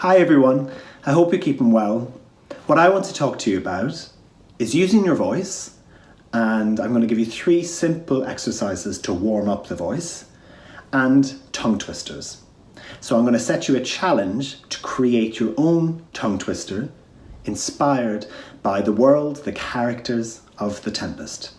Hi everyone, I hope you're keeping well. What I want to talk to you about is using your voice, and I'm going to give you 3 simple exercises to warm up the voice, and tongue twisters. So I'm going to set you a challenge to create your own tongue twister inspired by the world, the characters of the Tempest.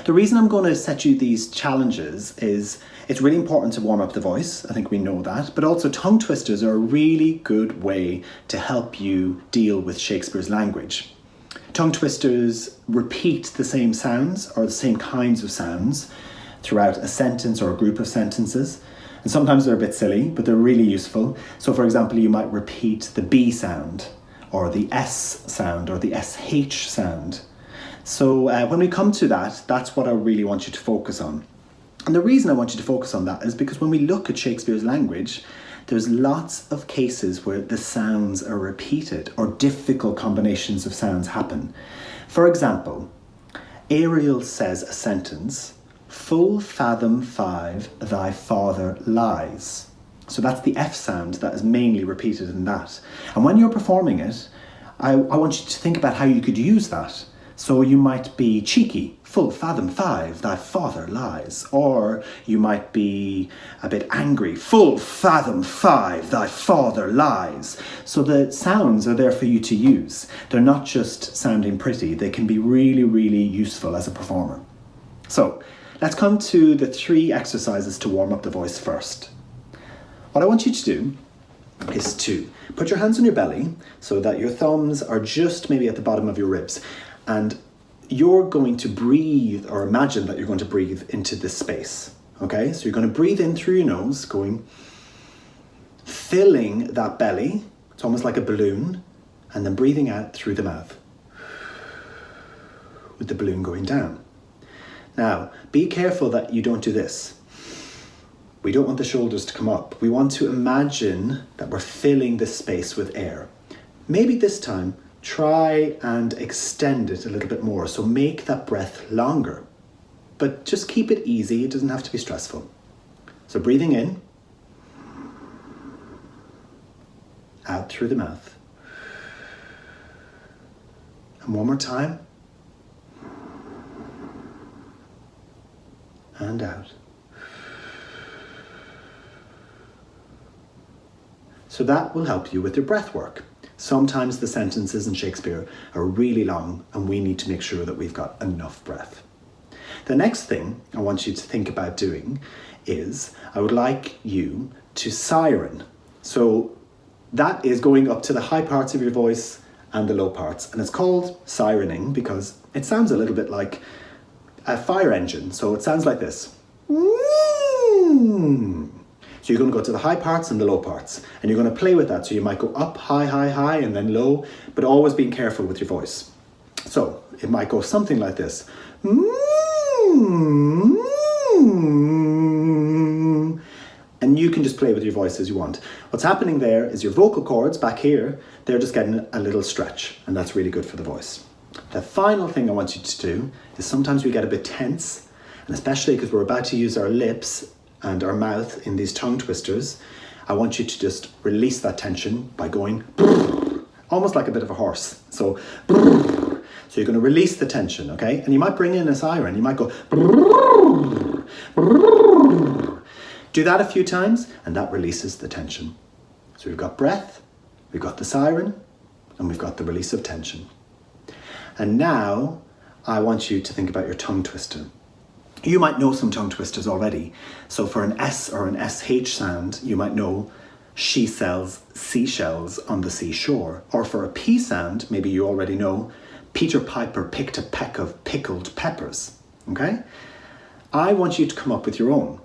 The reason I'm going to set you these challenges is it's really important to warm up the voice. I think we know that. But also tongue twisters are a really good way to help you deal with Shakespeare's language. Tongue twisters repeat the same sounds or the same kinds of sounds throughout a sentence or a group of sentences. And sometimes they're a bit silly, but they're really useful. So for example, you might repeat the B sound or the S sound or the SH sound. So when we come to that, that's what I really want you to focus on. And the reason I want you to focus on that is because when we look at Shakespeare's language, there's lots of cases where the sounds are repeated or difficult combinations of sounds happen. For example, Ariel says a sentence, "Full fathom 5 thy father lies." So that's the F sound that is mainly repeated in that. And when you're performing it, I want you to think about how you could use that. So you might be cheeky, "Full fathom 5 thy father lies." Or you might be a bit angry, "Full fathom 5 thy father lies." So the sounds are there for you to use. They're not just sounding pretty, they can be really, really useful as a performer. So let's come to the 3 exercises to warm up the voice first. What I want you to do is to put your hands on your belly so that your thumbs are just maybe at the bottom of your ribs. And you're going to breathe, or imagine that you're going to breathe into this space, okay? So you're going to breathe in through your nose, filling that belly, it's almost like a balloon, and then breathing out through the mouth, with the balloon going down. Now, be careful that you don't do this. We don't want the shoulders to come up. We want to imagine that we're filling this space with air. Maybe this time, try and extend it a little bit more, so make that breath longer. But just keep it easy, it doesn't have to be stressful. So breathing in, out through the mouth. And one more time. And out. So that will help you with your breath work. Sometimes the sentences in Shakespeare are really long and we need to make sure that we've got enough breath. The next thing I want you to think about doing is I would like you to siren. So that is going up to the high parts of your voice and the low parts. And it's called sirening because it sounds a little bit like a fire engine. So it sounds like this. So you're going to go to the high parts and the low parts, and you're going to play with that. So you might go up, high, high, high, and then low, but always being careful with your voice. So it might go something like this. And you can just play with your voice as you want. What's happening there is your vocal cords back here, they're just getting a little stretch, and that's really good for the voice. The final thing I want you to do is sometimes we get a bit tense, and especially because we're about to use our lips and our mouth in these tongue twisters, I want you to just release that tension by going almost like a bit of a horse. So you're going to release the tension, okay? And you might bring in a siren. You might go do that a few times, and that releases the tension. So we've got breath, we've got the siren, and we've got the release of tension. And now I want you to think about your tongue twister. You might know some tongue twisters already. So for an S or an SH sound, you might know "She sells seashells on the seashore." Or for a P sound, maybe you already know "Peter Piper picked a peck of pickled peppers." Okay? I want you to come up with your own.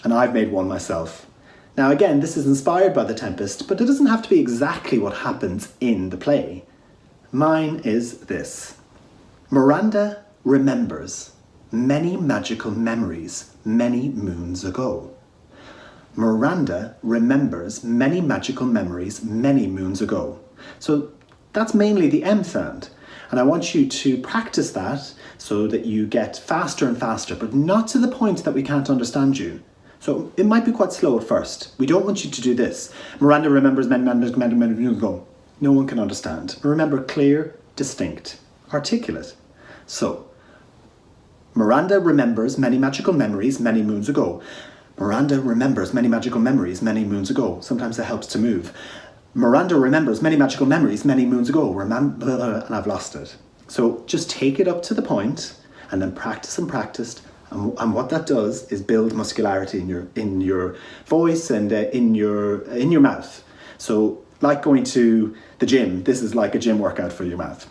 And I've made one myself. Now again, this is inspired by The Tempest, but it doesn't have to be exactly what happens in the play. Mine is this. Miranda remembers many magical memories many moons ago. Miranda remembers many magical memories many moons ago. So that's mainly the M sound. And I want you to practice that so that you get faster and faster, but not to the point that we can't understand you. So it might be quite slow at first. We don't want you to do this. Miranda remembers many years ago. No one can understand. Remember, clear, distinct, articulate. So, Miranda remembers many magical memories many moons ago. Miranda remembers many magical memories many moons ago. Sometimes that helps to move. Miranda remembers many magical memories many moons ago. And I've lost it. So just take it up to the point and then practice and practice. And what that does is build muscularity in your voice and in your mouth. So like going to the gym, this is like a gym workout for your mouth.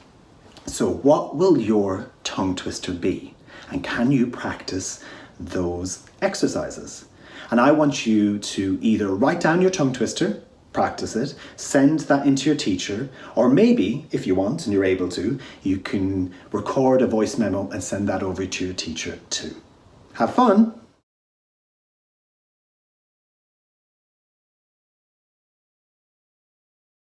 So what will your tongue twister be? And can you practice those exercises? And I want you to either write down your tongue twister, practice it, send that into your teacher, or maybe, if you want and you're able to, you can record a voice memo and send that over to your teacher too. Have fun!